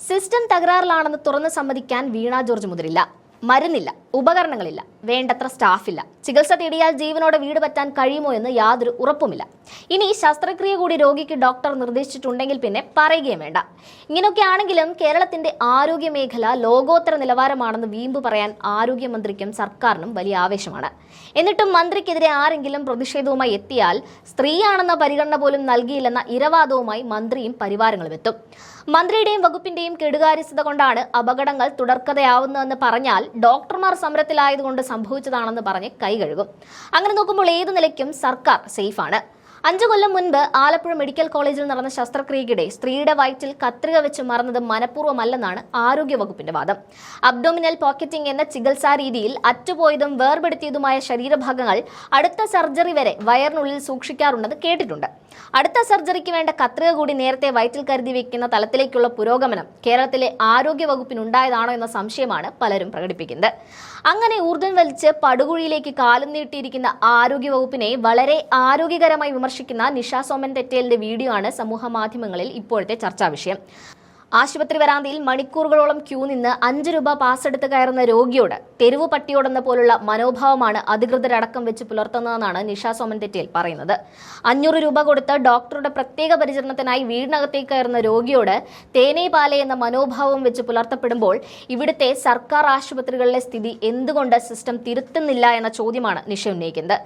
System തകരാറിലാണെന്ന് തുറന്ന് സമ്മതിക്കാൻ വീണ George മുതിരില്ല. മരുന്നില്ല, ഉപകരണങ്ങളില്ല, വേണ്ടത്ര സ്റ്റാഫില്ല. ചികിത്സ തേടിയാൽ ജീവനോടെ വീട് പറ്റാൻ കഴിയുമോ എന്ന് യാതൊരു ഉറപ്പുമില്ല. ഇനി ശസ്ത്രക്രിയ കൂടി രോഗിക്ക് ഡോക്ടർ നിർദ്ദേശിച്ചിട്ടുണ്ടെങ്കിൽ പിന്നെ പറയുകയും വേണ്ട. ഇങ്ങനെയൊക്കെയാണെങ്കിലും കേരളത്തിന്റെ ആരോഗ്യ മേഖല ലോകോത്തര നിലവാരമാണെന്ന് വീമ്പ് പറയാൻ ആരോഗ്യമന്ത്രിക്കും സർക്കാരിനും വലിയ ആവേശമാണ്. എന്നിട്ടും മന്ത്രിക്കെതിരെ ആരെങ്കിലും പ്രതിഷേധവുമായി എത്തിയാൽ സ്ത്രീയാണെന്ന പരിഗണന പോലും നൽകിയില്ലെന്ന ഇരവാദവുമായി മന്ത്രിയും പരിവാരങ്ങളും എത്തും. മന്ത്രിയുടെയും വകുപ്പിന്റെയും കെടുകാര്യസ്ഥത കൊണ്ടാണ് അപകടങ്ങൾ തുടർക്കഥയാവുന്നതെന്ന് പറഞ്ഞാൽ ഡോക്ടർമാർ സമരത്തിലായതുകൊണ്ട് സംഭവിച്ചതാണെന്ന് പറഞ്ഞ് കൈകഴുകും. അങ്ങനെ നോക്കുമ്പോൾ ഏതു നിലയ്ക്കും സർക്കാർ സേഫാണ്. 5 കൊല്ലം മുൻപ് ആലപ്പുഴ മെഡിക്കൽ കോളേജിൽ നടന്ന ശസ്ത്രക്രിയയ്ക്കിടെ സ്ത്രീയുടെ വയറ്റിൽ കത്രിക വെച്ച് മറന്നത് മനഃപൂർവ്വമല്ലെന്നാണ് ആരോഗ്യവകുപ്പിന്റെ വാദം. അബ്ഡോമിനൽ പോക്കറ്റിംഗ് എന്ന ചികിത്സാ രീതിയിൽ അറ്റുപോയതും വേർപെടുത്തിയതുമായ ശരീരഭാഗങ്ങൾ അടുത്ത സർജറി വരെ വയറിനുള്ളിൽ സൂക്ഷിക്കാറുണ്ടെന്ന് കേട്ടിട്ടുണ്ട്. അടുത്ത സർജറിക്ക് വേണ്ട കത്രിക കൂടി നേരത്തെ വയറ്റിൽ കരുതി വെക്കുന്ന തലത്തിലേക്കുള്ള പുരോഗമനം കേരളത്തിലെ ആരോഗ്യവകുപ്പിനുണ്ടായതാണോ എന്ന സംശയമാണ് പലരും പ്രകടിപ്പിക്കുന്നത്. അങ്ങനെ ഊർജ്ജം വലിച്ച് പടുകുഴിയിലേക്ക് കാലും നീട്ടിയിരിക്കുന്ന ആരോഗ്യവകുപ്പിനെ വളരെ ആരോഗ്യകരമായി വിമർശിക്കുന്ന നിഷ സോമൻ തെറ്റേലിന്റെ വീഡിയോ ആണ് സമൂഹ മാധ്യമങ്ങളിൽ ഇപ്പോഴത്തെ ചർച്ചാ വിഷയം. ആശുപത്രി വരാന്തയിൽ മണിക്കൂറുകളോളം ക്യൂ നിന്ന് 5 രൂപ പാസ് എടുത്ത് കയറുന്ന രോഗിയോട് തെരുവു പട്ടിയോടെന്ന പോലുള്ള മനോഭാവമാണ് അധികൃതരടക്കം വെച്ച് പുലർത്തുന്നതെന്നാണ് നിഷ സോമൻ തെറ്റേൽ പറയുന്നത്. 500 രൂപ കൊടുത്ത് ഡോക്ടറുടെ പ്രത്യേക പരിചരണത്തിനായി വീടിനകത്തേക്ക് കയറുന്ന രോഗിയോട് തേനേ പാലേ എന്ന മനോഭാവം വെച്ച് പുലർത്തപ്പെടുമ്പോൾ ഇവിടുത്തെ സർക്കാർ ആശുപത്രികളിലെ സ്ഥിതി എന്തുകൊണ്ട് സിസ്റ്റം തിരുത്തുന്നില്ല എന്ന ചോദ്യമാണ് നിഷ ഉന്നയിക്കുന്നത്.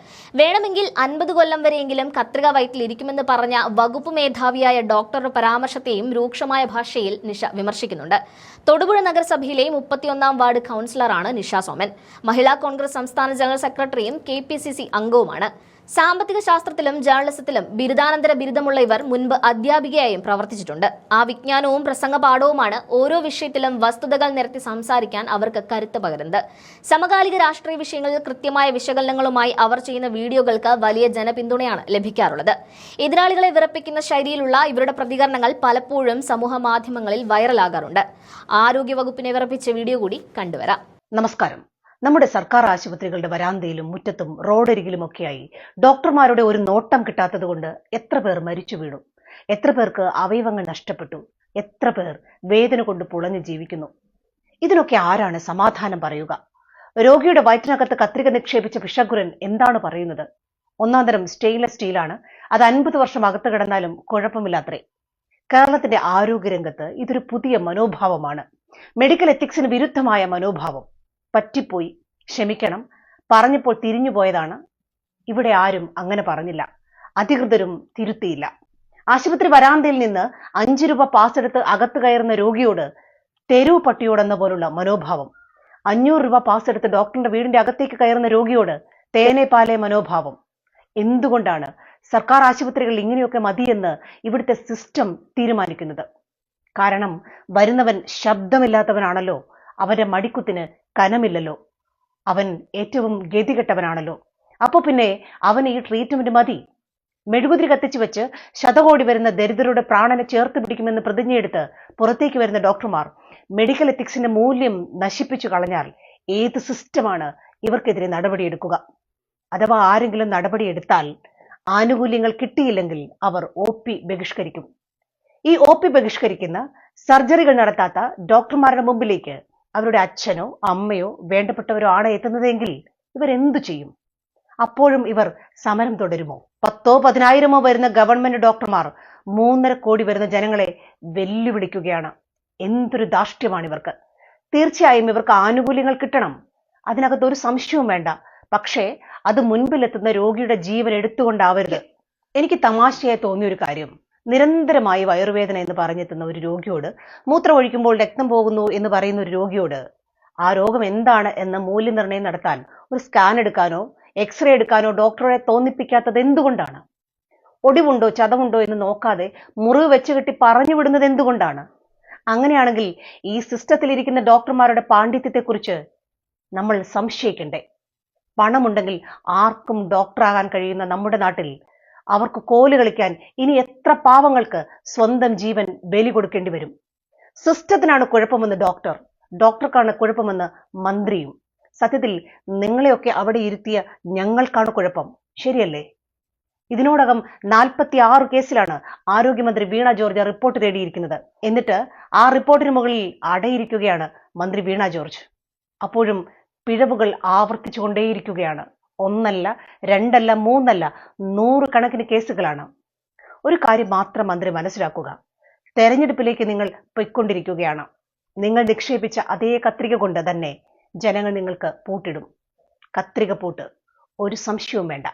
വേണമെങ്കിൽ 50 കൊല്ലം വരെയെങ്കിലും കത്രിക വയറ്റിൽ ഇരിക്കുമെന്ന് പറഞ്ഞ വകുപ്പ് മേധാവിയായ ഡോക്ടറുടെ പരാമർശത്തെയും രൂക്ഷമായ ഭാഷയിൽ നിഷ വിമർശിക്കുന്നുണ്ട്. തൊടുപുഴ നഗരസഭയിലെ 31-ാം വാർഡ് കൗൺസിലറാണ് നിഷ സോമൻ. മഹിളാ കോൺഗ്രസ് സംസ്ഥാന ജനറൽ സെക്രട്ടറിയും KPCC അംഗവുമാണ്. സാമ്പത്തിക ശാസ്ത്രത്തിലും ജേർണലിസത്തിലും ബിരുദാനന്തര ബിരുദമുള്ള ഇവർ മുൻപ് അധ്യാപികയായും പ്രവർത്തിച്ചിട്ടുണ്ട്. ആ വിജ്ഞാനവും പ്രസംഗപാഠവുമാണ് ഓരോ വിഷയത്തിലും വസ്തുതകൾ നിരത്തി സംസാരിക്കാൻ അവർക്ക് കരുത്ത് പകരുന്നത്. സമകാലിക രാഷ്ട്രീയ വിഷയങ്ങളിൽ കൃത്യമായ വിശകലനങ്ങളുമായി അവർ ചെയ്യുന്ന വീഡിയോകൾക്ക് വലിയ ജനപിന്തുണയാണ് ലഭിക്കാറുള്ളത്. എതിരാളികളെ വിറപ്പിക്കുന്ന ശൈലിയിലുള്ള ഇവരുടെ പ്രതികരണങ്ങൾ പലപ്പോഴും സമൂഹ മാധ്യമങ്ങളിൽ വൈറലാകാറുണ്ട്. ആരോഗ്യവകുപ്പിനെ വിറപ്പിച്ച വീഡിയോ കൂടി കണ്ടുവരാം. നമസ്കാരം. നമ്മുടെ സർക്കാർ ആശുപത്രികളുടെ വരാന്തയിലും മുറ്റത്തും റോഡരികിലുമൊക്കെയായി ഡോക്ടർമാരുടെ ഒരു നോട്ടം കിട്ടാത്തതുകൊണ്ട് എത്ര പേർ മരിച്ചു വീണു, എത്ര പേർക്ക് അവയവങ്ങൾ നഷ്ടപ്പെട്ടു, എത്ര പേർ വേദന കൊണ്ട് പുളഞ്ഞു ജീവിക്കുന്നു. ഇതിനൊക്കെ ആരാണ് സമാധാനം പറയുക? രോഗിയുടെ വയറ്റിനകത്ത് കത്രിക നിക്ഷേപിച്ച പിശകുരൻ എന്താണ് പറയുന്നത്? 1-ാം തരം സ്റ്റെയിൻലെസ് സ്റ്റീലാണ്, അത് 50 വർഷം അകത്ത് കിടന്നാലും കുഴപ്പമില്ലാത്രേ. കേരളത്തിന്റെ ആരോഗ്യരംഗത്ത് ഇതൊരു പുതിയ മനോഭാവമാണ്. മെഡിക്കൽ എത്തിക്സിന് വിരുദ്ധമായ മനോഭാവം. പറ്റിപ്പോയി, ക്ഷമിക്കണം, പറഞ്ഞപ്പോൾ തിരിഞ്ഞുപോയതാണ്. ഇവിടെ ആരും അങ്ങനെ പറഞ്ഞില്ല, അധികൃതരും തിരുത്തിയില്ല. ആശുപത്രി വരാന്തയിൽ നിന്ന് 5 രൂപ പാസ് എടുത്ത് അകത്ത് കയറുന്ന രോഗിയോട് തെരുവ് പട്ടിയോടെന്ന പോലുള്ള മനോഭാവം. 500 രൂപ പാസ് എടുത്ത് ഡോക്ടറിന്റെ വീടിന്റെ അകത്തേക്ക് കയറുന്ന രോഗിയോട് തേനേ പാലേ മനോഭാവം. എന്തുകൊണ്ടാണ് സർക്കാർ ആശുപത്രികൾ ഇങ്ങനെയൊക്കെ മതിയെന്ന് ഇവിടുത്തെ സിസ്റ്റം തീരുമാനിക്കുന്നത്? കാരണം വരുന്നവൻ ശബ്ദമില്ലാത്തവനാണല്ലോ, അവന്റെ മടിക്കുത്തിന് കനമില്ലല്ലോ, അവൻ ഏറ്റവും ഗതികെട്ടവനാണല്ലോ. അപ്പൊ പിന്നെ അവന് ഈ ട്രീറ്റ്മെന്റ് മതി. മെഴുകുതിരി കത്തിച്ചു വെച്ച് ശതകോടി വരുന്ന ദരിദ്രരുടെ പ്രാണനെ ചേർത്ത് പിടിക്കുമെന്ന് പ്രതിജ്ഞയെടുത്ത് പുറത്തേക്ക് വരുന്ന ഡോക്ടർമാർ മെഡിക്കൽ എത്തിക്സിന്റെ മൂല്യം നശിപ്പിച്ചു കളഞ്ഞാൽ ഏത് സിസ്റ്റമാണ് ഇവർക്കെതിരെ നടപടിയെടുക്കുക? അഥവാ ആരെങ്കിലും നടപടിയെടുത്താൽ ആനുകൂല്യങ്ങൾ കിട്ടിയില്ലെങ്കിൽ അവർ OP ബഹിഷ്കരിക്കും. ഈ OP ബഹിഷ്കരിക്കുന്ന, സർജറികൾ നടത്താത്ത ഡോക്ടർമാരുടെ മുമ്പിലേക്ക് അവരുടെ അച്ഛനോ അമ്മയോ വേണ്ടപ്പെട്ടവരോ ആണ് എത്തുന്നതെങ്കിൽ ഇവരെന്തു ചെയ്യും? അപ്പോഴും ഇവർ സമരം തുടരുമോ? 10,000 10,000 വരുന്ന ഗവൺമെന്റ് ഡോക്ടർമാർ 3.5 കോടി വരുന്ന ജനങ്ങളെ വെല്ലുവിളിക്കുകയാണ്. എന്തൊരു ധാർഷ്ട്യമാണ് ഇവർക്ക്! തീർച്ചയായും ഇവർക്ക് ആനുകൂല്യങ്ങൾ കിട്ടണം, അതിനകത്ത് ഒരു സംശയവും വേണ്ട. പക്ഷേ അത് മുൻപിലെത്തുന്ന രോഗിയുടെ ജീവൻ എടുത്തുകൊണ്ടാവരുത്. എനിക്ക് തമാശയായി തോന്നിയൊരു കാര്യം, നിരന്തരമായി വയറുവേദന എന്ന് പറഞ്ഞെത്തുന്ന ഒരു രോഗിയോട്, മൂത്രമൊഴിക്കുമ്പോൾ രക്തം പോകുന്നു എന്ന് പറയുന്ന ഒരു രോഗിയോട് ആ രോഗം എന്താണ് എന്ന് മൂല്യനിർണ്ണയം നടത്താൻ ഒരു സ്കാൻ എടുക്കാനോ എക്സ്റേ എടുക്കാനോ ഡോക്ടറെ തോന്നിപ്പിക്കാത്തത് എന്തുകൊണ്ടാണ്? ഒടിവുണ്ടോ ചതവുണ്ടോ എന്ന് നോക്കാതെ മുറിവ് വെച്ച് കെട്ടി പറഞ്ഞു വിടുന്നത് എന്തുകൊണ്ടാണ്? അങ്ങനെയാണെങ്കിൽ ഈ സിസ്റ്റത്തിലിരിക്കുന്ന ഡോക്ടർമാരുടെ പാണ്ഡിത്യത്തെക്കുറിച്ച് നമ്മൾ സംശയിക്കണ്ടേ? പണമുണ്ടെങ്കിൽ ആർക്കും ഡോക്ടറാകാൻ കഴിയുന്ന നമ്മുടെ നാട്ടിൽ അവർക്ക് കോല് കളിക്കാൻ ഇനി എത്ര പാവങ്ങൾക്ക് സ്വന്തം ജീവൻ ബലി കൊടുക്കേണ്ടി വരും? സിസ്റ്റത്തിനാണ് കുഴപ്പമെന്ന് ഡോക്ടർക്കാണ് കുഴപ്പമെന്ന് മന്ത്രിയും. സത്യത്തിൽ നിങ്ങളെയൊക്കെ അവിടെ ഇരുത്തിയ ഞങ്ങൾക്കാണ് കുഴപ്പം, ശരിയല്ലേ? ഇതിനോടകം 46 കേസിലാണ് ആരോഗ്യമന്ത്രി വീണ ജോർജ് റിപ്പോർട്ട് തേടിയിരിക്കുന്നത്. എന്നിട്ട് ആ റിപ്പോർട്ടിന് മുകളിൽ അടയിരിക്കുകയാണ് മന്ത്രി വീണ ജോർജ്. അപ്പോഴും പിഴവുകൾ ആവർത്തിച്ചുകൊണ്ടേയിരിക്കുകയാണ്. ഒന്നല്ല, രണ്ടല്ല, മൂന്നല്ല, 100 കണക്കിന് കേസുകളാണ്. ഒരു കാര്യം മാത്രം മന്ത്രി മനസ്സിലാക്കുക, തെരഞ്ഞെടുപ്പിലേക്ക് നിങ്ങൾ പൊയ്ക്കൊണ്ടിരിക്കുകയാണ്. നിങ്ങൾ നിക്ഷേപിച്ച അതേ കത്രിക കൊണ്ട് തന്നെ ജനങ്ങൾ നിങ്ങൾക്ക് പൂട്ടിടും. കത്രിക പൂട്ട്, ഒരു സംശയവും വേണ്ട.